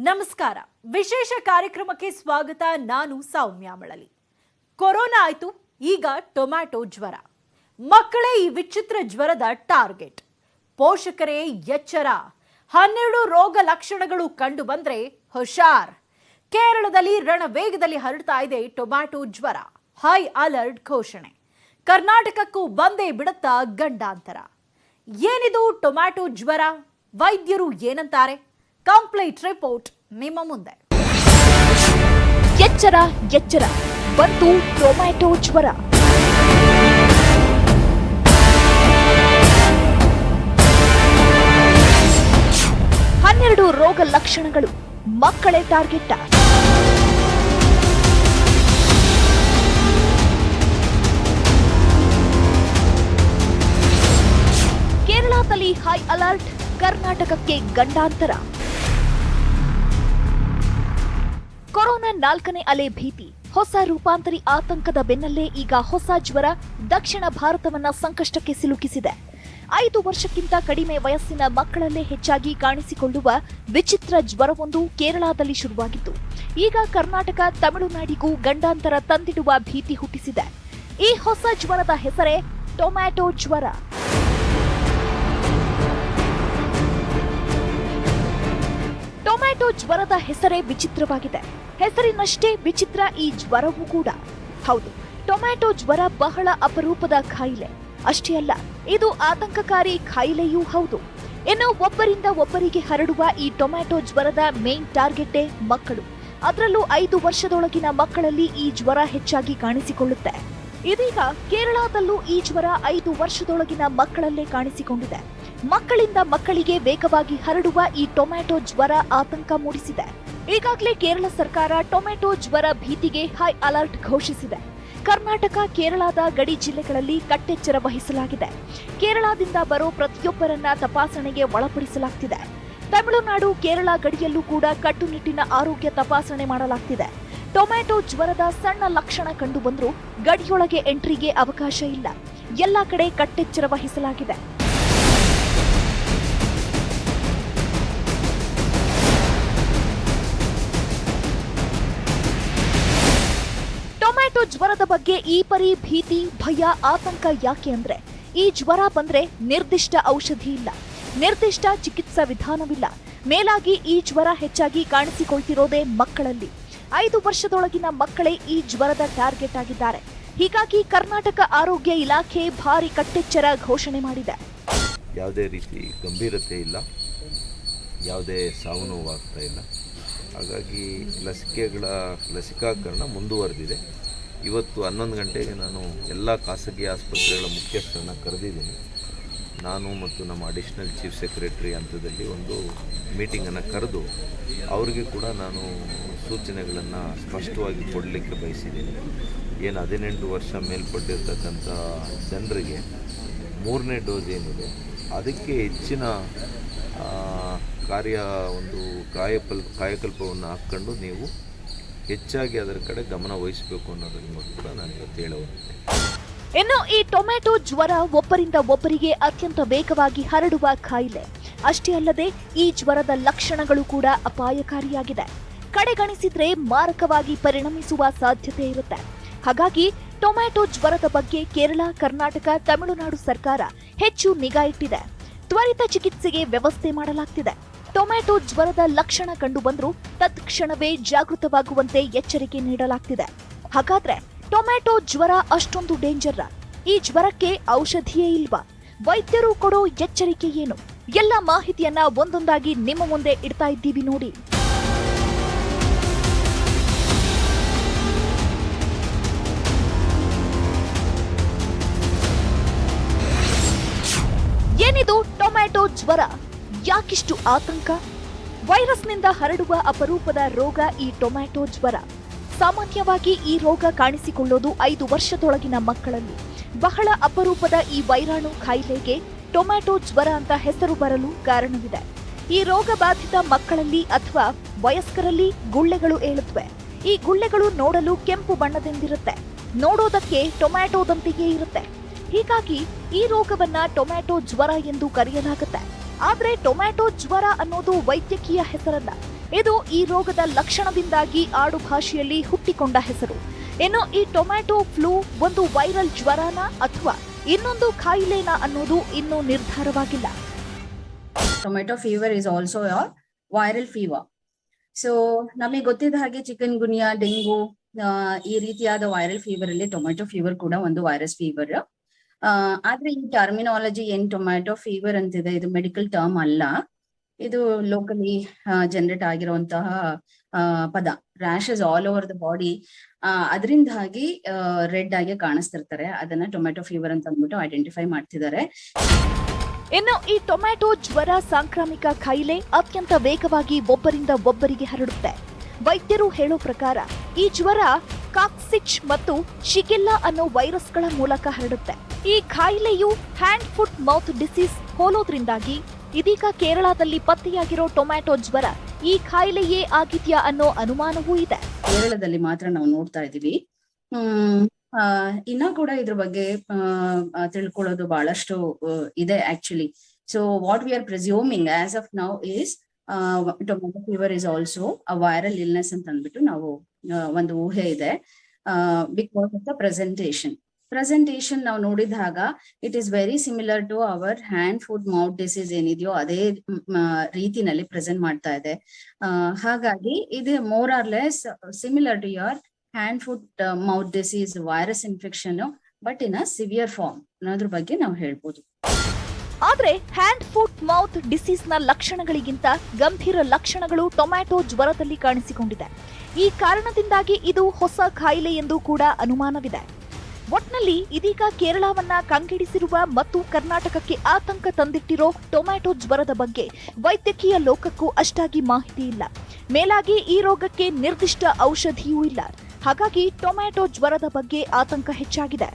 ನಮಸ್ಕಾರ. ವಿಶೇಷ ಕಾರ್ಯಕ್ರಮಕ್ಕೆ ಸ್ವಾಗತ. ನಾನು ಸೌಮ್ಯ ಮಳಲಿ. ಕೊರೋನಾ ಆಯ್ತು, ಈಗ ಟೊಮ್ಯಾಟೊ ಜ್ವರ. ಮಕ್ಕಳೇ ಈ ವಿಚಿತ್ರ ಜ್ವರದ ಟಾರ್ಗೆಟ್. ಪೋಷಕರೇ ಎಚ್ಚರ. 12 ರೋಗ ಲಕ್ಷಣಗಳು ಕಂಡು ಬಂದ್ರೆ ಹುಷಾರ್. ಕೇರಳದಲ್ಲಿ ರಣವೇಗದಲ್ಲಿ ಹರಡ್ತಾ ಇದೆ ಟೊಮ್ಯಾಟೊ ಜ್ವರ. ಹೈ ಅಲರ್ಟ್ ಘೋಷಣೆ. ಕರ್ನಾಟಕಕ್ಕೂ ಬಂದೇ ಬಿಡುತ್ತಾ ಗಂಡಾಂತರ. ಏನಿದು ಟೊಮ್ಯಾಟೊ ಜ್ವರ? ವೈದ್ಯರು ಏನಂತಾರೆ? ಕಂಪ್ಲೀಟ್ ರಿಪೋರ್ಟ್ ನಿಮ್ಮ ಮುಂದೆ. ಎಚ್ಚರ ಎಚ್ಚರ, ಬಂತು ಟೊಮ್ಯಾಟೊ ಜ್ವರ. ಹನ್ನೆರಡು ರೋಗ ಲಕ್ಷಣಗಳು, ಮಕ್ಕಳೇ ಟಾರ್ಗೆಟ್. ಕೇರಳದಲ್ಲಿ ಹೈ ಅಲರ್ಟ್, ಕರ್ನಾಟಕಕ್ಕೆ ಗಂಡಾಂತರ. ಕೊರೋನಾ 4ನೇ ಅಲೆ ಭೀತಿ, ಹೊಸ ರೂಪಾಂತರಿ ಆತಂಕದ ಬೆನ್ನಲ್ಲೇ ಈಗ ಹೊಸ ಜ್ವರ ದಕ್ಷಿಣ ಭಾರತವನ್ನ ಸಂಕಷ್ಟಕ್ಕೆ ಸಿಲುಕಿಸಿದೆ. 5 ವರ್ಷಕ್ಕಿಂತ ಕಡಿಮೆ ವಯಸ್ಸಿನ ಮಕ್ಕಳಲ್ಲೇ ಹೆಚ್ಚಾಗಿ ಕಾಣಿಸಿಕೊಳ್ಳುವ ವಿಚಿತ್ರ ಜ್ವರವೊಂದು ಕೇರಳದಲ್ಲಿ ಶುರುವಾಗಿತ್ತು. ಈಗ ಕರ್ನಾಟಕ, ತಮಿಳುನಾಡಿಗೂ ಗಂಡಾಂತರ ತಂದಿಡುವ ಭೀತಿ ಹುಟ್ಟಿಸಿದೆ. ಈ ಹೊಸ ಜ್ವರದ ಹೆಸರೇ ಟೊಮ್ಯಾಟೊ ಜ್ವರ. ಟೊಮ್ಯಾಟೊ ಜ್ವರದ ಹೆಸರೇ ವಿಚಿತ್ರವಾಗಿದೆ. ಹೆಸರಿನಷ್ಟೇ ವಿಚಿತ್ರ ಈ ಜ್ವರವೂ ಕೂಡ. ಹೌದು, ಟೊಮ್ಯಾಟೊ ಜ್ವರ ಬಹಳ ಅಪರೂಪದ ಕಾಯಿಲೆ. ಅಷ್ಟೇ ಅಲ್ಲ, ಇದು ಆತಂಕಕಾರಿ ಕಾಯಿಲೆಯೂ ಹೌದು. ಇನ್ನು ಒಬ್ಬರಿಂದ ಒಬ್ಬರಿಗೆ ಹರಡುವ ಈ ಟೊಮ್ಯಾಟೊ ಜ್ವರದ ಮೇನ್ ಟಾರ್ಗೆಟೇ ಮಕ್ಕಳು. ಅದರಲ್ಲೂ 5 ವರ್ಷದೊಳಗಿನ ಮಕ್ಕಳಲ್ಲಿ ಈ ಜ್ವರ ಹೆಚ್ಚಾಗಿ ಕಾಣಿಸಿಕೊಳ್ಳುತ್ತೆ. ಇದೀಗ ಕೇರಳದಲ್ಲೂ ಈ ಜ್ವರ 5 ವರ್ಷದೊಳಗಿನ ಮಕ್ಕಳಲ್ಲೇ ಕಾಣಿಸಿಕೊಂಡಿದೆ. ಮಕ್ಕಳಿಂದ ಮಕ್ಕಳಿಗೆ ವೇಗವಾಗಿ ಹರಡುವ ಈ ಟೊಮ್ಯಾಟೊ ಜ್ವರ ಆತಂಕ ಮೂಡಿಸಿದೆ. ಈಗಾಗಲೇ ಕೇರಳ ಸರ್ಕಾರ ಟೊಮ್ಯಾಟೊ ಜ್ವರ ಭೀತಿಗೆ ಹೈ ಅಲರ್ಟ್ ಘೋಷಿಸಿದೆ. ಕರ್ನಾಟಕ, ಕೇರಳದ ಗಡಿ ಜಿಲ್ಲೆಗಳಲ್ಲಿ ಕಟ್ಟೆಚ್ಚರ ವಹಿಸಲಾಗಿದೆ. ಕೇರಳದಿಂದ ಬರೋ ಪ್ರತಿಯೊಬ್ಬರನ್ನ ತಪಾಸಣೆಗೆ ಒಳಪಡಿಸಲಾಗ್ತಿದೆ. ತಮಿಳುನಾಡು, ಕೇರಳ ಗಡಿಯಲ್ಲೂ ಕೂಡ ಕಟ್ಟುನಿಟ್ಟಿನ ಆರೋಗ್ಯ ತಪಾಸಣೆ ಮಾಡಲಾಗ್ತಿದೆ. ಟೊಮ್ಯಾಟೊ ಜ್ವರದ ಸಣ್ಣ ಲಕ್ಷಣ ಕಂಡು ಬಂದರೂ ಗಡಿಯೊಳಗೆ ಎಂಟ್ರಿಗೆ ಅವಕಾಶ ಇಲ್ಲ. ಎಲ್ಲ ಕಡೆ ಕಟ್ಟೆಚ್ಚರ ವಹಿಸಲಾಗಿದೆ. ಟೊಮ್ಯಾಟೊ ಜ್ವರದ ಬಗ್ಗೆ ಈ ಪರಿ ಭೀತಿ, ಭಯ, ಆತಂಕ ಯಾಕೆ ಅಂದ್ರೆ, ಈ ಜ್ವರ ಬಂದ್ರೆ ನಿರ್ದಿಷ್ಟ ಔಷಧಿ ಇಲ್ಲ, ನಿರ್ದಿಷ್ಟ ಚಿಕಿತ್ಸಾ ವಿಧಾನವಿಲ್ಲ. ಮೇಲಾಗಿ ಈ ಜ್ವರ ಹೆಚ್ಚಾಗಿ ಕಾಣಿಸಿಕೊಳ್ತಿರೋದೇ ಮಕ್ಕಳಲ್ಲಿ. 5 ವರ್ಷದೊಳಗಿನ ಮಕ್ಕಳೇ ಈ ಜ್ವರದ ಟಾರ್ಗೆಟ್ ಆಗಿದ್ದಾರೆ. ಹೀಗಾಗಿ ಕರ್ನಾಟಕ ಆರೋಗ್ಯ ಇಲಾಖೆ ಭಾರಿ ಕಟ್ಟೆಚ್ಚರ ಘೋಷಣೆ ಮಾಡಿದೆ. ಯಾವುದೇ ರೀತಿ ಗಂಭೀರತೆ ಇಲ್ಲ, ಯಾವುದೇ ಸಾವು ನೋವಾಗ್ತಾ ಇಲ್ಲ. ಹಾಗಾಗಿ ಲಸಿಕಾಕರಣ ಮುಂದುವರೆದಿದೆ. ಇವತ್ತು 11 ಗಂಟೆಗೆ ನಾನು ಎಲ್ಲ ಖಾಸಗಿ ಆಸ್ಪತ್ರೆಗಳ ಮುಖ್ಯಸ್ಥರನ್ನು ಕರೆದಿದ್ದೀನಿ. ನಾನು ಮತ್ತು ನಮ್ಮ ಅಡಿಷನಲ್ ಚೀಫ್ ಸೆಕ್ರೆಟರಿ ಹಂತದಲ್ಲಿ ಒಂದು ಮೀಟಿಂಗನ್ನು ಕರೆದು ಅವರಿಗೆ ಕೂಡ ನಾನು ಸೂಚನೆಗಳನ್ನು ಸ್ಪಷ್ಟವಾಗಿ ಕೊಡಲಿಕ್ಕೆ ಬಯಸಿದ್ದೀನಿ. ಏನು 18 ವರ್ಷ ಮೇಲ್ಪಟ್ಟಿರ್ತಕ್ಕಂಥ ಜನರಿಗೆ 3ನೇ ಡೋಸ್ ಏನಿದೆ ಅದಕ್ಕೆ ಹೆಚ್ಚಿನ ಕಾಯಕಲ್ಪವನ್ನು ಹಾಕ್ಕೊಂಡು ನೀವು ಹೆಚ್ಚಾಗಿ ಅದರ ಕಡೆ ಗಮನ ವಹಿಸಬೇಕು ಅನ್ನೋದನ್ನು ಕೂಡ ನಾನು ಇವತ್ತು ಹೇಳುವಂತೆ. ಇನ್ನು ಈ ಟೊಮ್ಯಾಟೊ ಜ್ವರ ಒಬ್ಬರಿಂದ ಒಬ್ಬರಿಗೆ ಅತ್ಯಂತ ವೇಗವಾಗಿ ಹರಡುವ ಕಾಯಿಲೆ. ಅಷ್ಟೇ ಅಲ್ಲದೆ ಈ ಜ್ವರದ ಲಕ್ಷಣಗಳು ಕೂಡ ಅಪಾಯಕಾರಿಯಾಗಿದೆ. ಕಡೆಗಣಿಸಿದ್ರೆ ಮಾರಕವಾಗಿ ಪರಿಣಮಿಸುವ ಸಾಧ್ಯತೆ ಇರುತ್ತೆ. ಹಾಗಾಗಿ ಟೊಮ್ಯಾಟೊ ಜ್ವರದ ಬಗ್ಗೆ ಕೇರಳ, ಕರ್ನಾಟಕ, ತಮಿಳುನಾಡು ಸರ್ಕಾರ ಹೆಚ್ಚು ನಿಗಾ ಇಟ್ಟಿದೆ. ತ್ವರಿತ ಚಿಕಿತ್ಸೆಗೆ ವ್ಯವಸ್ಥೆ ಮಾಡಲಾಗ್ತಿದೆ. ಟೊಮ್ಯಾಟೊ ಜ್ವರದ ಲಕ್ಷಣ ಕಂಡು ಬಂದರೂ ತತ್ಕ್ಷಣವೇ ಜಾಗೃತವಾಗುವಂತೆ ಎಚ್ಚರಿಕೆ ನೀಡಲಾಗ್ತಿದೆ. ಹಾಗಾದ್ರೆ ಟೊಮ್ಯಾಟೊ ಜ್ವರ ಅಷ್ಟೊಂದು ಡೇಂಜರ್? ಈ ಜ್ವರಕ್ಕೆ ಔಷಧಿಯೇ ಇಲ್ವಾ? ವೈದ್ಯರು ಕೊಡೋ ಎಚ್ಚರಿಕೆ ಏನು? ಎಲ್ಲ ಮಾಹಿತಿಯನ್ನ ಒಂದೊಂದಾಗಿ ನಿಮ್ಮ ಮುಂದೆ ಇಡ್ತಾ ಇದ್ದೀವಿ ನೋಡಿ. ಏನಿದು ಟೊಮ್ಯಾಟೊ ಜ್ವರ? ಯಾಕಿಷ್ಟು ಆತಂಕ? ವೈರಸ್ನಿಂದ ಹರಡುವ ಅಪರೂಪದ ರೋಗ ಈ ಟೊಮ್ಯಾಟೊ ಜ್ವರ. ಸಾಮಾನ್ಯವಾಗಿ ಈ ರೋಗ ಕಾಣಿಸಿಕೊಳ್ಳೋದು 5 ವರ್ಷದೊಳಗಿನ ಮಕ್ಕಳಲ್ಲಿ. ಬಹಳ ಅಪರೂಪದ ಈ ವೈರಾಣು ಕಾಯಿಲೆಗೆ ಟೊಮ್ಯಾಟೊ ಜ್ವರ ಅಂತ ಹೆಸರು ಬರಲು ಕಾರಣವಿದೆ. ಈ ರೋಗ ಬಾಧಿತ ಮಕ್ಕಳಲ್ಲಿ ಅಥವಾ ವಯಸ್ಕರಲ್ಲಿ ಗುಳ್ಳೆಗಳು ಏಳುತ್ತವೆ. ಈ ಗುಳ್ಳೆಗಳು ನೋಡಲು ಕೆಂಪು ಬಣ್ಣದಿಂದಿರುತ್ತೆ. ನೋಡೋದಕ್ಕೆ ಟೊಮ್ಯಾಟೊದಂತೆಯೇ ಇರುತ್ತೆ. ಹೀಗಾಗಿ ಈ ರೋಗವನ್ನ ಟೊಮ್ಯಾಟೊ ಜ್ವರ ಎಂದು ಕರೆಯಲಾಗುತ್ತೆ. ಆದ್ರೆ ಟೊಮ್ಯಾಟೊ ಜ್ವರ ಅನ್ನೋದು ವೈದ್ಯಕೀಯ ಹೆಸರಲ್ಲ. ಇದು ಈ ರೋಗದ ಲಕ್ಷಣದಿಂದಾಗಿ ಆಡು ಭಾಷೆಯಲ್ಲಿ ಹುಟ್ಟಿಕೊಂಡ ಹೆಸರು. ಇನ್ನು ಈ ಟೊಮ್ಯಾಟೊ ಫ್ಲೂ ಒಂದು ವೈರಲ್ ಜ್ವರನ ಅಥವಾ ಇನ್ನೊಂದು ಕಾಯಿಲೆನಾ ಅನ್ನೋದು ಇನ್ನೂ ನಿರ್ಧಾರವಾಗಿಲ್ಲ. Tomato fever is also a viral fever. So ನಮಗೆ ಗೊತ್ತಿದ್ದ ಹಾಗೆ ಚಿಕನ್ ಗುನಿಯಾ, ಡೆಂಗು ಈ ರೀತಿಯಾದ ವೈರಲ್ ಫೀವರ್ ಅಲ್ಲಿ ಟೊಮೆಟೊ ಫೀವರ್ ಕೂಡ ಒಂದು ವೈರಸ್ ಫೀವರ್. ಆದ್ರೆ ಈ ಟರ್ಮಿನಾಲಜಿ ಏನ್ ಟೊಮ್ಯಾಟೊ ಫೀವರ್ ಅಂತಿದೆ, ಇದು ಮೆಡಿಕಲ್ ಟರ್ಮ್ ಅಲ್ಲ. ಇದು ಲೋಕಲಿ ಜನರೇಟ್ ಆಗಿರುವಂತಹ ಪದ. Rashes all over the body, ಅದರಿಂದಾಗಿ ರೆಡ್ ಆಗಿ ಕಾಣಿಸ್ತಿರ್ತಾರೆ. ಅದನ್ನ ಟೊಮ್ಯಾಟೊ ಫೀವರ್ ಅಂತ ಅಂದ್ಬಿಟ್ಟು ಐಡೆಂಟಿಫೈ ಮಾಡ್ತಿದ್ದಾರೆ. ಇನ್ನು ಈ ಟೊಮ್ಯಾಟೊ ಜ್ವರ ಸಾಂಕ್ರಾಮಿಕ ಕಾಯಿಲೆ ಅತ್ಯಂತ ವೇಗವಾಗಿ ಒಬ್ಬರಿಂದ ಒಬ್ಬರಿಗೆ ಹರಡುತ್ತೆ. ವೈದ್ಯರು ಹೇಳೋ ಪ್ರಕಾರ ಈ ಜ್ವರ ಕಾಕ್ಸಿಚ್ ಮತ್ತು ಶಿಗೆಲ್ಲಾ ಅನ್ನೋ ವೈರಸ್ಗಳ ಮೂಲಕ ಹರಡುತ್ತೆ. ಈ ಕಾಯಿಲೆಯು ಹ್ಯಾಂಡ್ ಫುಟ್ ಮೌತ್ ಡಿಸೀಸ್ ಹೋಲೋದ್ರಿಂದಾಗಿ ಇದೀಗ ಕೇರಳದಲ್ಲಿ ಪತ್ತೆಯಾಗಿರೋ ಟೊಮ್ಯಾಟೊ ಜ್ವರ ಈ ಕಾಯಿಲೆಯೇ ಆಗಿದ್ಯಾ ಅನ್ನೋ ಅನುಮಾನವೂ ಇದೆ. ಕೇರಳದಲ್ಲಿ ಮಾತ್ರ ನಾವು ನೋಡ್ತಾ ಇದೀವಿ. ಇನ್ನ ಕೂಡ ಇದ್ರ ಬಗ್ಗೆ ತಿಳ್ಕೊಳ್ಳೋದು ಬಹಳಷ್ಟು ಇದೆ actually. So what we are presuming as of now is tomato fever is also a viral illness ಅಂತ ಅಂದ್ಬಿಟ್ಟು ನಾವು ಒಂದು ಊಹೆ ಇದೆ. ಬಿಕಾಸ್ ಆಫ್ ದ ಪ್ರೆಸೆಂಟೇಷನ್ ನಾವು ನೋಡಿದಾಗ it is very similar to our hand food mouth disease ಏನಿದೆಯೋ ಅದೇ ರೀತಿನಲ್ಲಿ ಪ್ರೆಸೆಂಟ್ ಮಾಡ್ತಾ ಇದೆ. ಹಾಗಾಗಿ ಇದು more or less similar to your hand foot mouth disease virus infection, but in a severe form ಅನ್ನೋದ್ರ ಬಗ್ಗೆ ನಾವು ಹೇಳ್ಬೋದು. ಆದ್ರೆ ಹ್ಯಾಂಡ್ ಫುಟ್ ಮೌತ್ ಡಿಸೀಸ್ ನ ಲಕ್ಷಣಗಳಿಗಿಂತ ಗಂಭೀರ ಲಕ್ಷಣಗಳು ಟೊಮ್ಯಾಟೊ ಜ್ವರದಲ್ಲಿ ಕಾಣಿಸಿಕೊಂಡಿದೆ. ಈ ಕಾರಣದಿಂದಾಗಿ ಇದು ಹೊಸ ಕಾಯಿಲೆ ಎಂದು ಕೂಡ ಅನುಮಾನವಿದೆ. ಒಟ್ನಲ್ಲಿ ಇದೀಗ ಕೇರಳವನ್ನ ಕಂಗೆಡಿಸಿರುವ ಮತ್ತು ಕರ್ನಾಟಕಕ್ಕೆ ಆತಂಕ ತಂದಿಟ್ಟಿರೋ ಟೊಮ್ಯಾಟೊ ಜ್ವರದ ಬಗ್ಗೆ ವೈದ್ಯಕೀಯ ಲೋಕಕ್ಕೂ ಅಷ್ಟಾಗಿ ಮಾಹಿತಿ ಇಲ್ಲ. ಮೇಲಾಗಿ ಈ ರೋಗಕ್ಕೆ ನಿರ್ದಿಷ್ಟ ಔಷಧಿಯೂ ಇಲ್ಲ. ಹಾಗಾಗಿ ಟೊಮ್ಯಾಟೊ ಜ್ವರದ ಬಗ್ಗೆ ಆತಂಕ ಹೆಚ್ಚಾಗಿದೆ.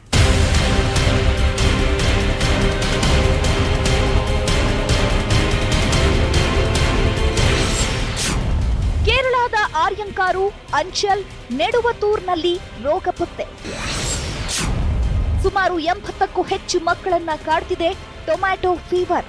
ಕೇರಳದ ಆರ್ಯಂಕಾರು, ಅಂಚಲ್, ನೆಡುವತೂರ್ನಲ್ಲಿ ರೋಗ ಪತ್ತೆ. ಸುಮಾರು 80ಕ್ಕೂ ಹೆಚ್ಚು ಮಕ್ಕಳನ್ನ ಕಾಡ್ತಿದೆ ಟೊಮ್ಯಾಟೊ ಫೀವರ್.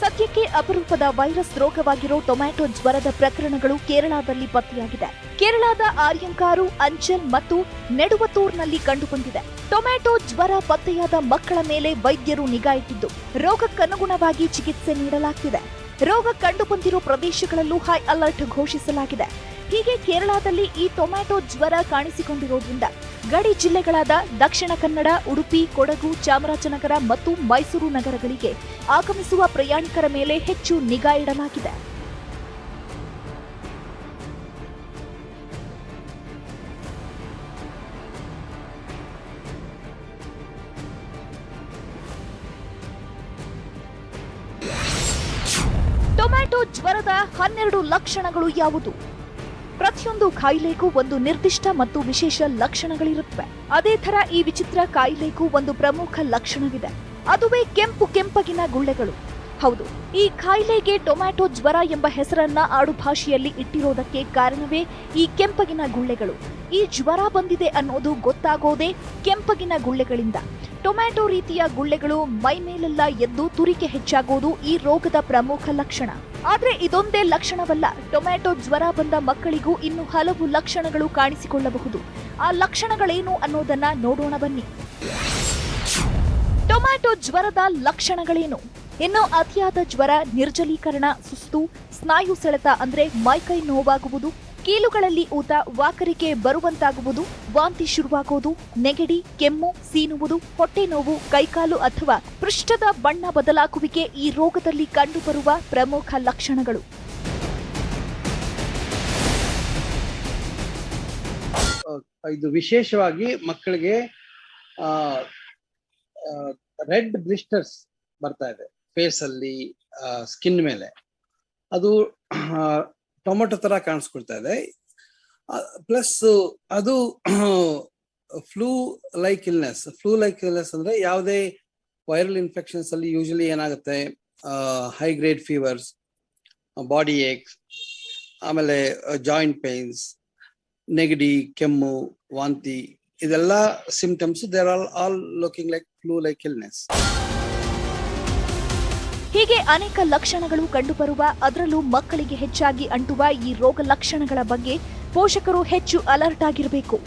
ಸದ್ಯಕ್ಕೆ ಅಪರೂಪದ ವೈರಸ್ ರೋಗವಾಗಿರೋ ಟೊಮ್ಯಾಟೊ ಜ್ವರದ ಪ್ರಕರಣಗಳು ಕೇರಳದಲ್ಲಿ ಪತ್ತೆಯಾಗಿದೆ. ಕೇರಳದ ಆರ್ಯಂಕಾರು, ಅಂಚಲ್ ಮತ್ತು ನೆಡುವತೂರ್ನಲ್ಲಿ ಕಂಡುಬಂದಿದೆ. ಟೊಮ್ಯಾಟೊ ಜ್ವರ ಪತ್ತೆಯಾದ ಮಕ್ಕಳ ಮೇಲೆ ವೈದ್ಯರು ನಿಗಾ ಇಟ್ಟಿದ್ದು ರೋಗಕ್ಕನುಗುಣವಾಗಿ ಚಿಕಿತ್ಸೆ ನೀಡಲಾಗ್ತಿದೆ. ರೋಗ ಕಂಡುಬಂದಿರೋ ಪ್ರದೇಶಗಳಲ್ಲೂ ಹೈ ಅಲರ್ಟ್ ಘೋಷಿಸಲಾಗಿದೆ. ಹೀಗೆ ಕೇರಳದಲ್ಲಿ ಈ ಟೊಮ್ಯಾಟೊ ಜ್ವರ ಕಾಣಿಸಿಕೊಂಡಿರೋದ್ರಿಂದ ಗಡಿ ಜಿಲ್ಲೆಗಳಾದ ದಕ್ಷಿಣ ಕನ್ನಡ, ಉಡುಪಿ, ಕೊಡಗು, ಚಾಮರಾಜನಗರ ಮತ್ತು ಮೈಸೂರು ನಗರಗಳಿಗೆ ಆಗಮಿಸುವ ಪ್ರಯಾಣಿಕರ ಮೇಲೆ ಹೆಚ್ಚು ನಿಗಾ ಇಡಲಾಗಿದೆ. ಟೊಮ್ಯಾಟೊ ಜ್ವರದ 12 ಲಕ್ಷಣಗಳು ಯಾವುದು? ಪ್ರತಿಯೊಂದು ಕಾಯಿಲೆಗೂ ಒಂದು ನಿರ್ದಿಷ್ಟ ಮತ್ತು ವಿಶೇಷ ಲಕ್ಷಣಗಳಿರುತ್ತವೆ. ಅದೇ ತರ ಈ ವಿಚಿತ್ರ ಕಾಯಿಲೆಗೂ ಒಂದು ಪ್ರಮುಖ ಲಕ್ಷಣವಿದೆ. ಅದುವೇ ಕೆಂಪಗಿನ ಗುಳ್ಳೆಗಳು. ಹೌದು, ಈ ಕಾಯಿಲೆಗೆ ಟೊಮ್ಯಾಟೊ ಜ್ವರ ಎಂಬ ಹೆಸರನ್ನ ಆಡು ಭಾಷೆಯಲ್ಲಿ ಇಟ್ಟಿರೋದಕ್ಕೆ ಕಾರಣವೇ ಈ ಕೆಂಪಗಿನ ಗುಳ್ಳೆಗಳು. ಈ ಜ್ವರ ಬಂದಿದೆ ಅನ್ನೋದು ಗೊತ್ತಾಗೋದೇ ಕೆಂಪಗಿನ ಗುಳ್ಳೆಗಳಿಂದ. ಟೊಮ್ಯಾಟೊ ರೀತಿಯ ಗುಳ್ಳೆಗಳು ಮೈ ಮೇಲೆಲ್ಲ ಎದ್ದು ತುರಿಕೆ ಹೆಚ್ಚಾಗೋದು ಈ ರೋಗದ ಪ್ರಮುಖ ಲಕ್ಷಣ. ಆದ್ರೆ ಇದೊಂದೇ ಲಕ್ಷಣವಲ್ಲ. ಟೊಮ್ಯಾಟೊ ಜ್ವರ ಬಂದ ಮಕ್ಕಳಿಗೂ ಇನ್ನು ಹಲವು ಲಕ್ಷಣಗಳು ಕಾಣಿಸಿಕೊಳ್ಳಬಹುದು. ಆ ಲಕ್ಷಣಗಳೇನು ಅನ್ನೋದನ್ನ ನೋಡೋಣ ಬನ್ನಿ. ಟೊಮ್ಯಾಟೊ ಜ್ವರದ ಲಕ್ಷಣಗಳೇನು? ಇನ್ನು ಅತಿಯಾದ ಜ್ವರ, ನಿರ್ಜಲೀಕರಣ, ಸುಸ್ತು, ಸ್ನಾಯು ಸೆಳೆತ ಅಂದ್ರೆ ಮೈಕೈ ನೋವಾಗುವುದು, ಕೀಲುಗಳಲ್ಲಿ ಊತ, ವಾಕರಿಕೆ ಬರುವಂತಾಗುವುದು, ವಾಂತಿ ಶುರುವಾಗುವುದು, ನೆಗಡಿ, ಕೆಮ್ಮು, ಸೀನುವುದು, ಹೊಟ್ಟೆ ನೋವು, ಕೈಕಾಲು ಅಥವಾ ಪೃಷ್ಠದ ಬಣ್ಣ ಬದಲಾಗುವಿಕೆ ಈ ರೋಗದಲ್ಲಿ ಕಂಡುಬರುವ ಪ್ರಮುಖ ಲಕ್ಷಣಗಳು. ಇದು ವಿಶೇಷವಾಗಿ ಮಕ್ಕಳಿಗೆ ರೆಡ್ ಬ್ಲಿಸ್ಟರ್ಸ್ ಬರ್ತಾ ಇದೆ ಫೇಸ್ ಅಲ್ಲಿ, ಸ್ಕಿನ್ ಮೇಲೆ. ಅದು ಟೊಮೆಟೊ ತರ ಕಾಣಿಸ್ಕೊಳ್ತಾ ಇದೆ. ಪ್ಲಸ್ ಅದು ಫ್ಲೂ ಲೈಕ್ ಇಲ್ನೆಸ್ ಅಂದ್ರೆ ಯಾವುದೇ ವೈರಲ್ ಇನ್ಫೆಕ್ಷನ್ಸ್ ಅಲ್ಲಿ ಯೂಶಲಿ ಏನಾಗುತ್ತೆ, high grade fevers, body aches, ಆಮೇಲೆ ಜಾಯಿಂಟ್ ಪೇನ್ಸ್, ನೆಗಡಿ, ಕೆಮ್ಮು, ವಾಂತಿ, ಇದೆಲ್ಲ symptoms. There are all looking like flu like illness. ಹೀಗೆ ಅನೇಕ ಲಕ್ಷಣಗಳು ಕಂಡುಬರುವ, ಅದರಲ್ಲೂ ಮಕ್ಕಳಿಗೆ ಹೆಚ್ಚಾಗಿ ಅಂಟುವ ಈ ರೋಗ ಲಕ್ಷಣಗಳ ಬಗ್ಗೆ ಪೋಷಕರು ಹೆಚ್ಚು ಅಲರ್ಟ್ ಆಗಿರಬೇಕು.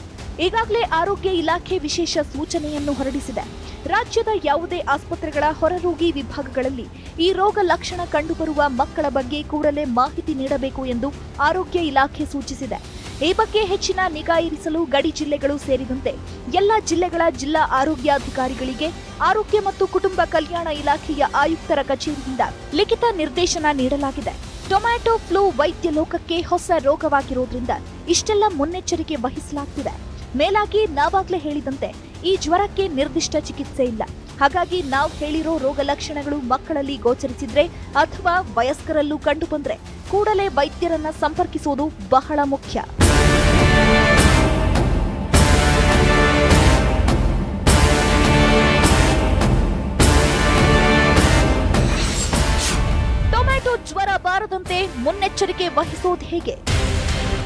ಈಗಾಗಲೇ ಆರೋಗ್ಯ ಇಲಾಖೆ ವಿಶೇಷ ಸೂಚನೆಯನ್ನು ಹೊರಡಿಸಿದೆ. ರಾಜ್ಯದ ಯಾವುದೇ ಆಸ್ಪತ್ರೆಗಳ ಹೊರರೋಗಿ ವಿಭಾಗಗಳಲ್ಲಿ ಈ ರೋಗ ಲಕ್ಷಣ ಕಂಡುಬರುವ ಮಕ್ಕಳ ಬಗ್ಗೆ ಕೂಡಲೇ ಮಾಹಿತಿ ನೀಡಬೇಕು ಎಂದು ಆರೋಗ್ಯ ಇಲಾಖೆ ಸೂಚಿಸಿದೆ. ಈ ಬಗ್ಗೆ ಹೆಚ್ಚಿನ ನಿಗಾ ಇರಿಸಲು ಗಡಿ ಜಿಲ್ಲೆಗಳು ಸೇರಿದಂತೆ ಎಲ್ಲ ಜಿಲ್ಲೆಗಳ ಜಿಲ್ಲಾ ಆರೋಗ್ಯಾಧಿಕಾರಿಗಳಿಗೆ ಆರೋಗ್ಯ ಮತ್ತು ಕುಟುಂಬ ಕಲ್ಯಾಣ ಇಲಾಖೆಯ ಆಯುಕ್ತರ ಕಚೇರಿಯಿಂದ ಲಿಖಿತ ನಿರ್ದೇಶನ ನೀಡಲಾಗಿದೆ. ಟೊಮ್ಯಾಟೊ ಫ್ಲೂ ವೈದ್ಯ ಲೋಕಕ್ಕೆ ಹೊಸ ರೋಗವಾಗಿರೋದ್ರಿಂದ ಇಷ್ಟೆಲ್ಲ ಮುನ್ನೆಚ್ಚರಿಕೆ ವಹಿಸಲಾಗ್ತಿದೆ. ಮೇಲಾಗಿ ನಾವಾಗ್ಲೇ ಹೇಳಿದಂತೆ ಈ ಜ್ವರಕ್ಕೆ ನಿರ್ದಿಷ್ಟ ಚಿಕಿತ್ಸೆ ಇಲ್ಲ. ಹಾಗಾಗಿ ನಾವು ಹೇಳಿರೋ ರೋಗ ಲಕ್ಷಣಗಳು ಮಕ್ಕಳಲ್ಲಿ ಗೋಚರಿಸಿದ್ರೆ ಅಥವಾ ವಯಸ್ಕರಲ್ಲೂ ಕಂಡು ಬಂದ್ರೆ ಕೂಡಲೇ ವೈದ್ಯರನ್ನ ಸಂಪರ್ಕಿಸುವುದು ಬಹಳ ಮುಖ್ಯ. ಟೊಮ್ಯಾಟೊ ಜ್ವರ ಬಾರದಂತೆ ಮುನ್ನೆಚ್ಚರಿಕೆ ವಹಿಸೋದು ಹೇಗೆ?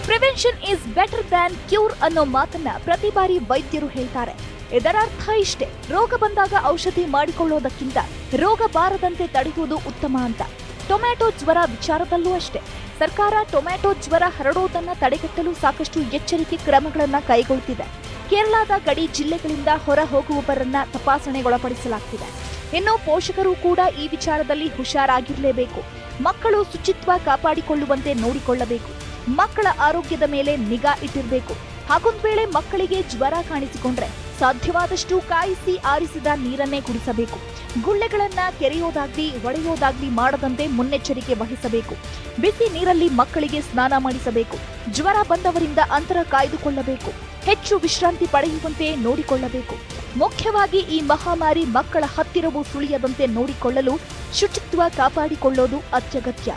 Prevention is better than cure ಅನ್ನೋ ಮಾತನ್ನ ಪ್ರತಿ ಬಾರಿ ವೈದ್ಯರು ಹೇಳ್ತಾರೆ. ಇದರ ಅರ್ಥ ಇಷ್ಟೇ, ರೋಗ ಬಂದಾಗ ಔಷಧಿ ಮಾಡಿಕೊಳ್ಳೋದಕ್ಕಿಂತ ರೋಗ ಬಾರದಂತೆ ತಡೆಯುವುದು ಉತ್ತಮ ಅಂತ. ಟೊಮ್ಯಾಟೊ ಜ್ವರ ವಿಚಾರದಲ್ಲೂ ಅಷ್ಟೇ. ಸರ್ಕಾರ ಟೊಮ್ಯಾಟೊ ಜ್ವರ ಹರಡೋದನ್ನ ತಡೆಗಟ್ಟಲು ಸಾಕಷ್ಟು ಎಚ್ಚರಿಕೆ ಕ್ರಮಗಳನ್ನ ಕೈಗೊಳ್ಳುತ್ತಿದೆ. ಕೇರಳದ ಗಡಿ ಜಿಲ್ಲೆಗಳಿಂದ ಹೊರ ಹೋಗುವವರನ್ನ ತಪಾಸಣೆಗೊಳಪಡಿಸಲಾಗ್ತಿದೆ. ಇನ್ನು ಪೋಷಕರು ಕೂಡ ಈ ವಿಚಾರದಲ್ಲಿ ಹುಷಾರಾಗಿರಲೇಬೇಕು. ಮಕ್ಕಳು ಶುಚಿತ್ವ ಕಾಪಾಡಿಕೊಳ್ಳುವಂತೆ ನೋಡಿಕೊಳ್ಳಬೇಕು. ಮಕ್ಕಳ ಆರೋಗ್ಯದ ಮೇಲೆ ನಿಗಾ ಇಟ್ಟಿರಬೇಕು. ಹಾಗೊಂದ್ ವೇಳೆ ಮಕ್ಕಳಿಗೆ ಜ್ವರ ಕಾಣಿಸಿಕೊಂಡ್ರೆ ಸಾಧ್ಯವಾದಷ್ಟು ಕಾಯಿಸಿ ಆರಿಸಿದ ನೀರನ್ನೇ ಕುಡಿಸಬೇಕು. ಗುಳ್ಳೆಗಳನ್ನ ಕೆರೆಯೋದಾಗ್ಲಿ ಒಡೆಯೋದಾಗ್ಲಿ ಮಾಡದಂತೆ ಮುನ್ನೆಚ್ಚರಿಕೆ ವಹಿಸಬೇಕು. ಬಿಸಿ ನೀರಲ್ಲಿ ಮಕ್ಕಳಿಗೆ ಸ್ನಾನ ಮಾಡಿಸಬೇಕು. ಜ್ವರ ಬಂದವರಿಂದ ಅಂತರ ಕಾಯ್ದುಕೊಳ್ಳಬೇಕು. ಹೆಚ್ಚು ವಿಶ್ರಾಂತಿ ಪಡೆಯುವಂತೆ ನೋಡಿಕೊಳ್ಳಬೇಕು. ಮುಖ್ಯವಾಗಿ ಈ ಮಹಾಮಾರಿ ಮಕ್ಕಳ ಹತ್ತಿರವೂ ಸುಳಿಯದಂತೆ ನೋಡಿಕೊಳ್ಳಲು ಶುಚಿತ್ವ ಕಾಪಾಡಿಕೊಳ್ಳೋದು ಅತ್ಯಗತ್ಯ.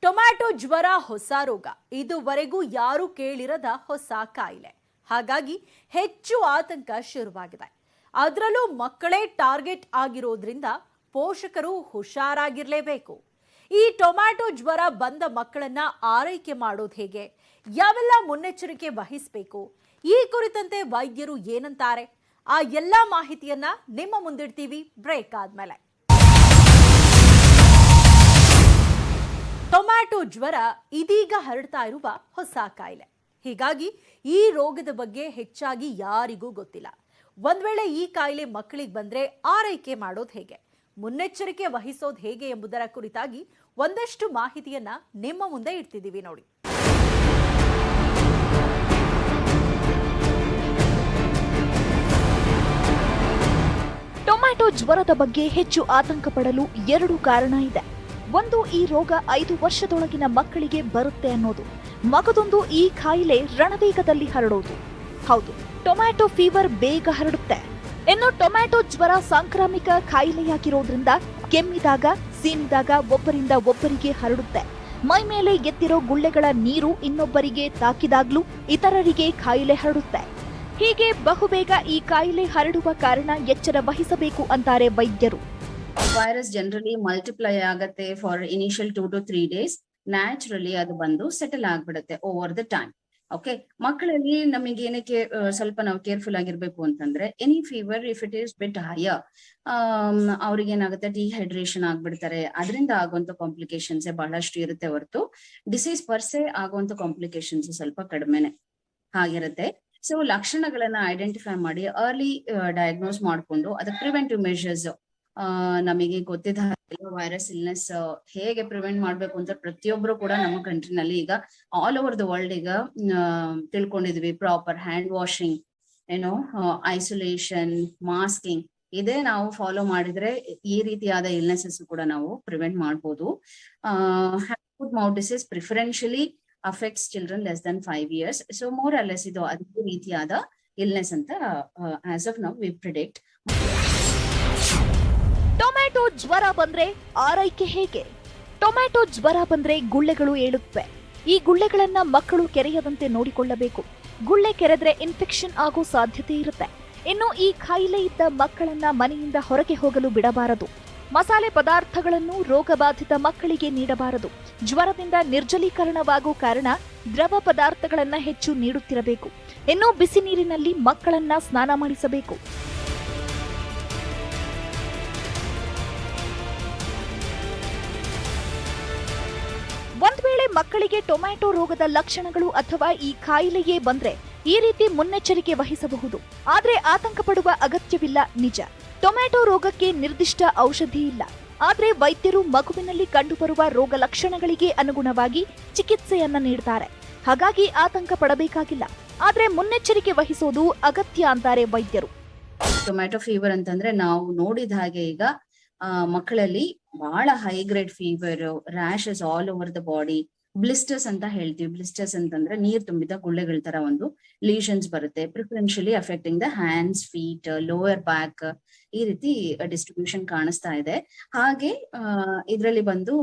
ಟೊಮ್ಯಾಟೊ ಜ್ವರ ಹೊಸ ರೋಗ, ಇದುವರೆಗೂ ಯಾರೂ ಕೇಳಿರದ ಹೊಸ ಕಾಯಿಲೆ. ಹಾಗಾಗಿ ಹೆಚ್ಚು ಆತಂಕ ಶುರುವಾಗಿದೆ. ಅದರಲ್ಲೂ ಮಕ್ಕಳೇ ಟಾರ್ಗೆಟ್ ಆಗಿರೋದ್ರಿಂದ ಪೋಷಕರು ಹುಷಾರಾಗಿರಲೇಬೇಕು. ಈ ಟೊಮ್ಯಾಟೊ ಜ್ವರ ಬಂದ ಮಕ್ಕಳನ್ನ ಆರೈಕೆ ಮಾಡೋದು ಹೇಗೆ, ಯಾವೆಲ್ಲ ಮುನ್ನೆಚ್ಚರಿಕೆ ವಹಿಸಬೇಕು, ಈ ಕುರಿತಂತೆ ವೈದ್ಯರು ಏನಂತಾರೆ, ಆ ಎಲ್ಲ ಮಾಹಿತಿಯನ್ನ ನಿಮ್ಮ ಮುಂದಿಡ್ತೀವಿ ಬ್ರೇಕ್ ಆದ್ಮೇಲೆ. ಟೊಮ್ಯಾಟೊ ಜ್ವರ ಇದೀಗ ಹರಡ್ತಾ ಇರುವ ಹೊಸ ಕಾಯಿಲೆ. ಹೀಗಾಗಿ ಈ ರೋಗದ ಬಗ್ಗೆ ಹೆಚ್ಚಾಗಿ ಯಾರಿಗೂ ಗೊತ್ತಿಲ್ಲ. ಒಂದ್ ವೇಳೆ ಈ ಕಾಯಿಲೆ ಮಕ್ಕಳಿಗೆ ಬಂದ್ರೆ ಆರೈಕೆ ಮಾಡೋದು ಹೇಗೆ, ಮುನ್ನೆಚ್ಚರಿಕೆ ವಹಿಸೋದು ಹೇಗೆ ಎಂಬುದರ ಕುರಿತಾಗಿ ಒಂದಷ್ಟು ಮಾಹಿತಿಯನ್ನ ನಿಮ್ಮ ಮುಂದೆ ಇಡ್ತಿದ್ದೀವಿ ನೋಡಿ. ಟೊಮ್ಯಾಟೊ ಜ್ವರದ ಬಗ್ಗೆ ಹೆಚ್ಚು ಆತಂಕ ಪಡಲು 2 ಕಾರಣ ಇದೆ. ಒಂದು, ಈ ರೋಗ 5 ವರ್ಷದೊಳಗಿನ ಮಕ್ಕಳಿಗೆ ಬರುತ್ತೆ ಅನ್ನೋದು. ಮಗದೊಂದು, ಈ ಕಾಯಿಲೆ ರಣವೇಗದಲ್ಲಿ ಹರಡೋದು. ಹೌದು, ಟೊಮ್ಯಾಟೊ ಫೀವರ್ ಬೇಗ ಹರಡುತ್ತೆ. ಇನ್ನು ಟೊಮ್ಯಾಟೊ ಜ್ವರ ಸಾಂಕ್ರಾಮಿಕ ಕಾಯಿಲೆಯಾಗಿರೋದ್ರಿಂದ ಕೆಮ್ಮಿದಾಗ, ಸೀನಿದಾಗ ಒಬ್ಬರಿಂದ ಒಬ್ಬರಿಗೆ ಹರಡುತ್ತೆ. ಮೈ ಮೇಲೆ ಎತ್ತಿರೋ ಗುಳ್ಳೆಗಳ ನೀರು ಇನ್ನೊಬ್ಬರಿಗೆ ತಾಕಿದಾಗ್ಲೂ ಇತರರಿಗೆ ಕಾಯಿಲೆ ಹರಡುತ್ತೆ. ಹೀಗೆ ಬಹುಬೇಗ ಈ ಕಾಯಿಲೆ ಹರಡುವ ಕಾರಣ ಎಚ್ಚರ ವಹಿಸಬೇಕು ಅಂತಾರೆ ವೈದ್ಯರು. ವೈರಸ್ ಜನರಲಿ ಮಲ್ಟಿಪ್ಲೈ ಆಗತ್ತೆ for initial 2 to 3 days. Naturally ಅದು ಬಂದು ಸೆಟಲ್ ಆಗ್ಬಿಡುತ್ತೆ ಓವರ್ ದ ಟೈಮ್. ಓಕೆ, ಮಕ್ಕಳಲ್ಲಿ ನಮಗೆ ಏನಕ್ಕೆ ಸ್ವಲ್ಪ ನಾವು ಕೇರ್ಫುಲ್ ಆಗಿರ್ಬೇಕು ಅಂತಂದ್ರೆ, any fever if it is bit higher, ಅವ್ರಿಗೆ ಏನಾಗುತ್ತೆ, ಡಿಹೈಡ್ರೇಷನ್ ಆಗ್ಬಿಡ್ತಾರೆ. ಅದರಿಂದ ಆಗುವಂತ ಕಾಂಪ್ಲಿಕೇಶನ್ಸ್ ಬಹಳಷ್ಟು ಇರುತ್ತೆ ಹೊರತು ಡಿಸೀಸ್ ಪರ್ಸೆ ಆಗುವಂತ ಕಾಂಪ್ಲಿಕೇಶನ್ಸ್ ಸ್ವಲ್ಪ ಕಡಿಮೆನೆ ಆಗಿರುತ್ತೆ. ಸೊ ಲಕ್ಷಣಗಳನ್ನ ಐಡೆಂಟಿಫೈ ಮಾಡಿ ಅರ್ಲಿ ಡಯಾಗ್ನೋಸ್ ಮಾಡ್ಕೊಂಡು ಅದಕ್ಕೆ ಪ್ರಿವೆಂಟಿವ್ ಮೆಷರ್ಸ್ ನಮಗೆ ಗೊತ್ತಿದ್ದ ವೈರಸ್ ಇಲ್ನೆಸ್ ಹೇಗೆ ಪ್ರಿವೆಂಟ್ ಮಾಡ್ಬೇಕು ಅಂತ ಪ್ರತಿಯೊಬ್ರು ಕೂಡ ನಮ್ಮ ಕಂಟ್ರಿನಲ್ಲಿ ಈಗ ಆಲ್ ಓವರ್ ದ ವರ್ಲ್ಡ್ ಈಗ ತಿಳ್ಕೊಂಡಿದ್ವಿ. Proper hand washing, isolation, masking, ಇದೇ ನಾವು ಫಾಲೋ ಮಾಡಿದ್ರೆ ಈ ರೀತಿಯಾದ ಇಲ್ನೆಸಸ್ ಕೂಡ ನಾವು ಪ್ರಿವೆಂಟ್ ಮಾಡಬಹುದು. Food mouth disease preferentially affects children less than 5 years. So more or less ಇದು ಅದೇ ರೀತಿಯಾದ ಇಲ್ನೆಸ್ ಅಂತ as of now we predict. Tomato ಜ್ವರ ಬಂದ್ರೆ ಆರೈಕೆ ಹೇಗೆ? ಟೊಮ್ಯಾಟೊ ಜ್ವರ ಬಂದ್ರೆ ಗುಳ್ಳೆಗಳು ಏಳುತ್ತವೆ. ಈ ಗುಳ್ಳೆಗಳನ್ನ ಮಕ್ಕಳು ಕೆರೆಯದಂತೆ ನೋಡಿಕೊಳ್ಳಬೇಕು. ಗುಳ್ಳೆ ಕೆರೆದ್ರೆ ಇನ್ಫೆಕ್ಷನ್ ಆಗೋ ಸಾಧ್ಯತೆ ಇರುತ್ತೆ. ಇನ್ನು ಈ ಕಾಯಿಲೆ ಇದ್ದ ಮಕ್ಕಳನ್ನ ಮನೆಯಿಂದ ಹೊರಗೆ ಹೋಗಲು ಬಿಡಬಾರದು. ಮಸಾಲೆ ಪದಾರ್ಥಗಳನ್ನು ರೋಗಬಾಧಿತ ಮಕ್ಕಳಿಗೆ ನೀಡಬಾರದು. ಜ್ವರದಿಂದ ನಿರ್ಜಲೀಕರಣವಾಗೋ ಕಾರಣ ದ್ರವ ಪದಾರ್ಥಗಳನ್ನ ಹೆಚ್ಚು ನೀಡುತ್ತಿರಬೇಕು. ಇನ್ನು ಬಿಸಿ ನೀರಿನಲ್ಲಿ ಮಕ್ಕಳನ್ನ ಸ್ನಾನ ಮಾಡಿಸಬೇಕು. ಒಂದ್ ವೇಳೆ ಮಕ್ಕಳಿಗೆ ಟೊಮ್ಯಾಟೊ ರೋಗದ ಲಕ್ಷಣಗಳು ಅಥವಾ ಈ ಕಾಯಿಲೆಯೇ ಬಂದ್ರೆ ಈ ರೀತಿ ಮುನ್ನೆಚ್ಚರಿಕೆ ವಹಿಸಬಹುದು. ಆದ್ರೆ ಆತಂಕ ಪಡುವ ಅಗತ್ಯವಿಲ್ಲ. ನಿಜ, ಟೊಮ್ಯಾಟೊ ರೋಗಕ್ಕೆ ನಿರ್ದಿಷ್ಟ ಔಷಧಿ ಇಲ್ಲ. ಆದ್ರೆ ವೈದ್ಯರು ಮಗುವಿನಲ್ಲಿ ಕಂಡುಬರುವ ರೋಗ ಲಕ್ಷಣಗಳಿಗೆ ಅನುಗುಣವಾಗಿ ಚಿಕಿತ್ಸೆಯನ್ನ ನೀಡ್ತಾರೆ. ಹಾಗಾಗಿ ಆತಂಕ ಪಡಬೇಕಾಗಿಲ್ಲ. ಆದ್ರೆ ಮುನ್ನೆಚ್ಚರಿಕೆ ವಹಿಸೋದು ಅಗತ್ಯ ಅಂತಾರೆ ವೈದ್ಯರು. ಟೊಮ್ಯಾಟೊ ಫೀವರ್ ಅಂತಂದ್ರೆ ನಾವು ನೋಡಿದ ಹಾಗೆ ಈಗ ಮಕ್ಕಳಲ್ಲಿ ಬಹಳ high grade fever, rashes all over the body, blisters ಅಂತ ಹೇಳ್ತೀವಿ. ಬ್ಲಿಸ್ಟರ್ಸ್ ಅಂತಂದ್ರೆ ನೀರ್ ತುಂಬಿದ ಗುಳ್ಳೆಗಳ ತರ ಒಂದು ಲೀಷನ್ಸ್ ಬರುತ್ತೆ. Preferentially affecting the hands, feet, lower back, ಈ ರೀತಿ ಡಿಸ್ಟ್ರಿಬ್ಯೂಷನ್ ಕಾಣಿಸ್ತಾ ಇದೆ. ಹಾಗೆ ಇದರಲ್ಲಿ ಬಂದು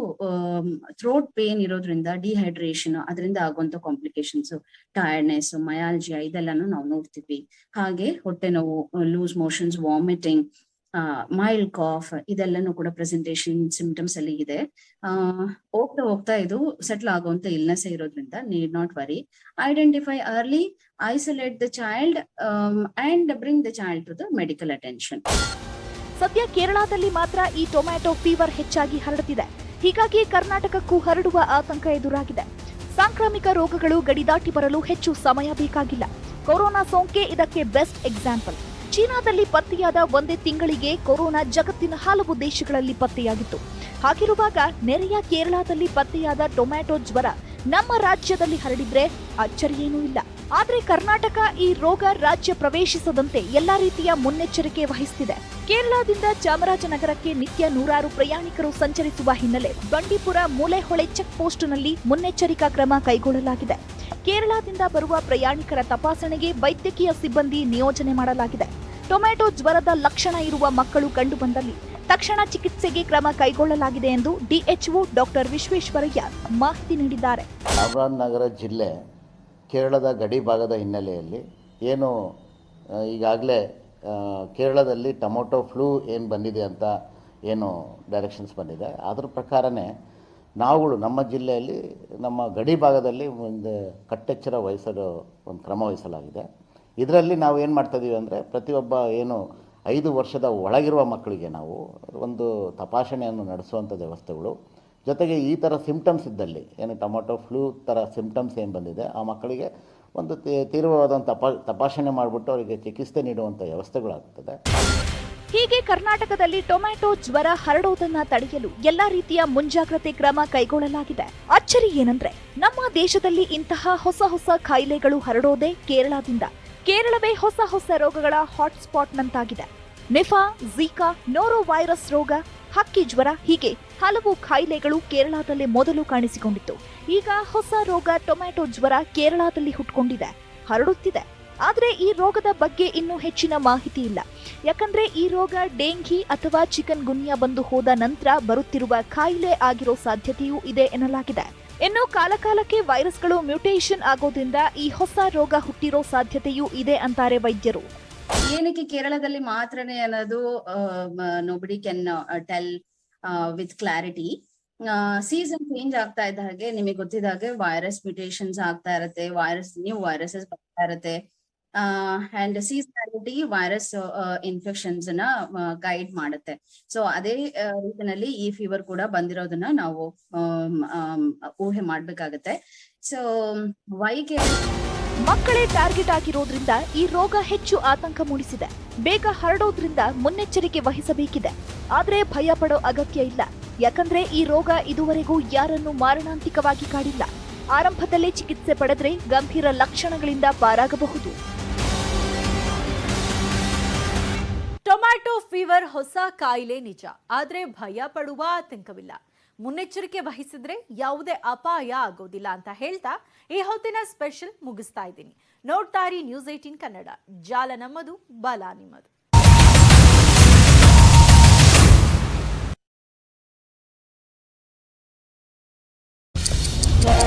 ಥ್ರೋಟ್ ಪೇನ್ ಇರೋದ್ರಿಂದ, ಡಿಹೈಡ್ರೇಷನ್, ಅದರಿಂದ ಆಗುವಂತ ಕಾಂಪ್ಲಿಕೇಶನ್ಸ್, ಟಯರ್ಡ್ನೆಸ್, ಮಯಾಲ್ಜಿಯಾ ಇದೆಲ್ಲಾನು ನಾವು ನೋಡ್ತೀವಿ. ಹಾಗೆ ಹೊಟ್ಟೆ ನೋವು, loose motions, vomiting, mild cough ಇದೆಲ್ಲನೂ ಕೂಡ ಪ್ರೆಸೆಂಟೇಷನ್ ಸಿಂಪ್ಟಮ್ಸ್ ಅಲ್ಲಿ ಇದೆ. ಹೋಗ್ತಾ ಹೋಗ್ತಾ ಇದು ಸೆಟ್ಲ್ ಆಗುವಂತ ಇಲ್ನೆಸ್ ಇರೋದ್ರಿಂದ need not worry. Identify early, isolate the child and bring the child to the medical attention. ಸದ್ಯ ಕೇರಳದಲ್ಲಿ ಮಾತ್ರ ಈ ಟೊಮ್ಯಾಟೊ ಫೀವರ್ ಹೆಚ್ಚಾಗಿ ಹರಡುತ್ತಿದೆ. ಹೀಗಾಗಿ ಕರ್ನಾಟಕಕ್ಕೂ ಹರಡುವ ಆತಂಕ ಎದುರಾಗಿದೆ. ಸಾಂಕ್ರಾಮಿಕ ರೋಗಗಳು ಗಡಿದಾಟಿ ಬರಲು ಹೆಚ್ಚು ಸಮಯ ಬೇಕಾಗಿಲ್ಲ. ಕೊರೋನಾ ಸೋಂಕೆ ಇದಕ್ಕೆ ಬೆಸ್ಟ್ ಎಕ್ಸಾಂಪಲ್. ಚೀನಾದಲ್ಲಿ ಪತ್ತೆಯಾದ ಒಂದೇ ತಿಂಗಳಿಗೆ ಕೊರೋನಾ ಜಗತ್ತಿನ ಹಲವು ದೇಶಗಳಲ್ಲಿ ಪತ್ತೆಯಾಗಿತ್ತು. ಹಾಗಿರುವಾಗ ನೆರೆಯ ಕೇರಳದಲ್ಲಿ ಪತ್ತೆಯಾದ ಟೊಮ್ಯಾಟೊ ಜ್ವರ ನಮ್ಮ ರಾಜ್ಯದಲ್ಲಿ ಹರಡಿದ್ರೆ ಅಚ್ಚರಿಯೇನೂ ಇಲ್ಲ. ಆದ್ರೆ ಕರ್ನಾಟಕ ಈ ರೋಗ ರಾಜ್ಯ ಪ್ರವೇಶಿಸದಂತೆ ಎಲ್ಲಾ ರೀತಿಯ ಮುನ್ನೆಚ್ಚರಿಕೆ ವಹಿಸುತ್ತಿದೆ. ಕೇರಳದಿಂದ ಚಾಮರಾಜನಗರಕ್ಕೆ ನಿತ್ಯ ನೂರಾರು ಪ್ರಯಾಣಿಕರು ಸಂಚರಿಸುವ ಹಿನ್ನೆಲೆ ಬಂಡೀಪುರ ಮೂಲೆಹೊಳೆ ಚೆಕ್ ಪೋಸ್ಟ್ನಲ್ಲಿ ಮುನ್ನೆಚ್ಚರಿಕಾ ಕ್ರಮ ಕೈಗೊಳ್ಳಲಾಗಿದೆ. ಕೇರಳದಿಂದ ಬರುವ ಪ್ರಯಾಣಿಕರ ತಪಾಸಣೆಗೆ ವೈದ್ಯಕೀಯ ಸಿಬ್ಬಂದಿ ನಿಯೋಜನೆ ಮಾಡಲಾಗಿದೆ. ಟೊಮ್ಯಾಟೊ ಜ್ವರದ ಲಕ್ಷಣ ಇರುವ ಮಕ್ಕಳು ಕಂಡುಬಂದಲ್ಲಿ ತಕ್ಷಣ ಚಿಕಿತ್ಸೆಗೆ ಕ್ರಮ ಕೈಗೊಳ್ಳಲಾಗಿದೆ ಎಂದು ಡಿಎಚ್ಒ ಡಾಕ್ಟರ್ ವಿಶ್ವೇಶ್ವರಯ್ಯ ಮಾಹಿತಿ ನೀಡಿದ್ದಾರೆ. ಚಾಮರಾಜನಗರ ಜಿಲ್ಲೆ ಕೇರಳದ ಗಡಿ ಭಾಗದ ಹಿನ್ನೆಲೆಯಲ್ಲಿ ಏನು ಈಗಾಗಲೇ ಕೇರಳದಲ್ಲಿ ಟೊಮೊಟೊ ಫ್ಲೂ ಏನು ಬಂದಿದೆ ಅಂತ ಏನು ಡೈರೆಕ್ಷನ್ಸ್ ಬಂದಿದೆ, ಅದರ ಪ್ರಕಾರನೇ ನಾವುಗಳು ನಮ್ಮ ಜಿಲ್ಲೆಯಲ್ಲಿ ನಮ್ಮ ಗಡಿ ಭಾಗದಲ್ಲಿ ಒಂದು ಕಟ್ಟೆಚ್ಚರ ವಹಿಸಲು ಒಂದು ಕ್ರಮ ವಹಿಸಲಾಗಿದೆ. ಇದರಲ್ಲಿ ನಾವು ಏನು ಮಾಡ್ತಾಯಿದ್ದೀವಿ ಅಂದರೆ ಪ್ರತಿಯೊಬ್ಬ ಏನು 5 ವರ್ಷದ ಒಳಗಿರುವ ಮಕ್ಕಳಿಗೆ ನಾವು ಒಂದು ತಪಾಸಣೆಯನ್ನು ನಡೆಸುವಂಥ ವ್ಯವಸ್ಥೆಗಳು, ಜೊತೆಗೆ ಈ ಥರ ಸಿಂಪ್ಟಮ್ಸ್ ಇದ್ದಲ್ಲಿ ಏನು ಟೊಮೊಟೊ ಫ್ಲೂ ಥರ ಸಿಂಪ್ಟಮ್ಸ್ ಏನು ಬಂದಿದೆ ಆ ಮಕ್ಕಳಿಗೆ ಒಂದು ತೀವ್ರವಾದಂಥ ತಪಾಸಣೆ ಮಾಡಿಬಿಟ್ಟು ಅವರಿಗೆ ಚಿಕಿತ್ಸೆ ನೀಡುವಂಥ ವ್ಯವಸ್ಥೆಗಳಾಗ್ತದೆ. ಹೀಗೆ ಕರ್ನಾಟಕದಲ್ಲಿ ಟೊಮ್ಯಾಟೊ ಜ್ವರ ಹರಡೋದನ್ನ ತಡೆಯಲು ಎಲ್ಲಾ ರೀತಿಯ ಮುಂಜಾಗ್ರತೆ ಕ್ರಮ ಕೈಗೊಳ್ಳಲಾಗಿದೆ. ಅಚ್ಚರಿ ಏನಂದ್ರೆ ನಮ್ಮ ದೇಶದಲ್ಲಿ ಇಂತಹ ಹೊಸ ಹೊಸ ಕಾಯಿಲೆಗಳು ಹರಡೋದೇ ಕೇರಳದಿಂದ. ಕೇರಳವೇ ಹೊಸ ಹೊಸ ರೋಗಗಳ ಹಾಟ್ಸ್ಪಾಟ್ನಂತಾಗಿದೆ. ನಿಫಾ, ಝೀಕಾ, ನೋರೋ ವೈರಸ್ ರೋಗ, ಹಕ್ಕಿ ಜ್ವರ ಹೀಗೆ ಹಲವು ಕಾಯಿಲೆಗಳು ಕೇರಳದಲ್ಲೇ ಮೊದಲು ಕಾಣಿಸಿಕೊಂಡಿತ್ತು. ಈಗ ಹೊಸ ರೋಗ ಟೊಮ್ಯಾಟೊ ಜ್ವರ ಕೇರಳದಲ್ಲಿ ಹುಟ್ಕೊಂಡಿದೆ, ಹರಡುತ್ತಿದೆ. ಆದ್ರೆ ಈ ರೋಗದ ಬಗ್ಗೆ ಇನ್ನೂ ಹೆಚ್ಚಿನ ಮಾಹಿತಿ ಇಲ್ಲ. ಯಾಕಂದ್ರೆ ಈ ರೋಗ ಡೆಂಘಿ ಅಥವಾ ಚಿಕನ್ ಗುನ್ಯಾ ಬಂದು ಹೋದ ನಂತರ ಬರುತ್ತಿರುವ ಕಾಯಿಲೆ ಆಗಿರೋ ಸಾಧ್ಯತೆಯೂ ಇದೆ ಎನ್ನಲಾಗಿದೆ. ಇನ್ನು ಕಾಲಕಾಲಕ್ಕೆ ವೈರಸ್ಗಳು ಮ್ಯೂಟೇಷನ್ ಆಗೋದ್ರಿಂದ ಈ ಹೊಸ ರೋಗ ಹುಟ್ಟಿರೋ ಸಾಧ್ಯತೆಯೂ ಇದೆ ಅಂತಾರೆ ವೈದ್ಯರು. ಏನಕ್ಕೆ ಕೇರಳದಲ್ಲಿ ಮಾತ್ರನೇ ಅನ್ನೋದು nobody can tell with clarity. Season change ಆಗ್ತಾ ಇದ್ದ ಹಾಗೆ ನಿಮಗೆ ಗೊತ್ತಿದ್ದ ಹಾಗೆ ವೈರಸ್ ಮ್ಯೂಟೇಷನ್ಸ್ ಆಗ್ತಾ ಇರತ್ತೆ, ನ್ಯೂ ವೈರಸಸ್ ಬರ್ತಾ ಇರತ್ತೆ. ಅಂಡ್ ಸೀಸನಾಲಿಟಿ ವೈರಸ್ ಇನ್ಫೆಕ್ಷನ್ಸ್ ನ ಗೈಡ್ ಮಾಡುತ್ತೆ. ಸೊ ಅದೇ ರೀತಿಯಲ್ಲಿ ಈ ಫೀವರ್ ಕೂಡ ಬಂದಿರೋದನ್ನ ನಾವು ಊಹೆ ಮಾಡ್ಬೇಕಾಗತ್ತೆ. ಸೊ ಮಕ್ಕಳೇ ಟಾರ್ಗೆಟ್ ಆಗಿರೋದ್ರಿಂದ ಈ ರೋಗ ಹೆಚ್ಚು ಆತಂಕ ಮೂಡಿಸಿದೆ. ಬೇಗ ಹರಡೋದ್ರಿಂದ ಮುನ್ನೆಚ್ಚರಿಕೆ ವಹಿಸಬೇಕಿದೆ. ಆದ್ರೆ ಭಯ ಪಡೋ ಅಗತ್ಯ ಇಲ್ಲ. ಯಾಕಂದ್ರೆ ಈ ರೋಗ ಇದುವರೆಗೂ ಯಾರನ್ನೂ ಮಾರಣಾಂತಿಕವಾಗಿ ಕಾಡಿಲ್ಲ. ಆರಂಭದಲ್ಲೇ ಚಿಕಿತ್ಸೆ ಪಡೆದ್ರೆ ಗಂಭೀರ ಲಕ್ಷಣಗಳಿಂದ ಪಾರಾಗಬಹುದು. ಟೊಮ್ಯಾಟೊ ಫೀವರ್ ಹೊಸ ಕಾಯಿಲೆ ನಿಜ, ಆದ್ರೆ ಭಯ ಪಡುವ ಆತಂಕವಿಲ್ಲ. ಮುನ್ನೆಚ್ಚರಿಕೆ ವಹಿಸಿದ್ರೆ ಯಾವುದೇ ಅಪಾಯ ಆಗೋದಿಲ್ಲ ಅಂತ ಹೇಳ್ತಾ ಈ ಹೊತ್ತಿನ ಸ್ಪೆಷಲ್ ಮುಗಿಸ್ತಾ ಇದ್ದೀನಿ. ನೋಡ್ತಾ ಇರಿ ನ್ಯೂಸ್ 18 ಕನ್ನಡ. ಜಾಲ ನಮ್ಮದು, ಬಲ ನಿಮ್ಮದು.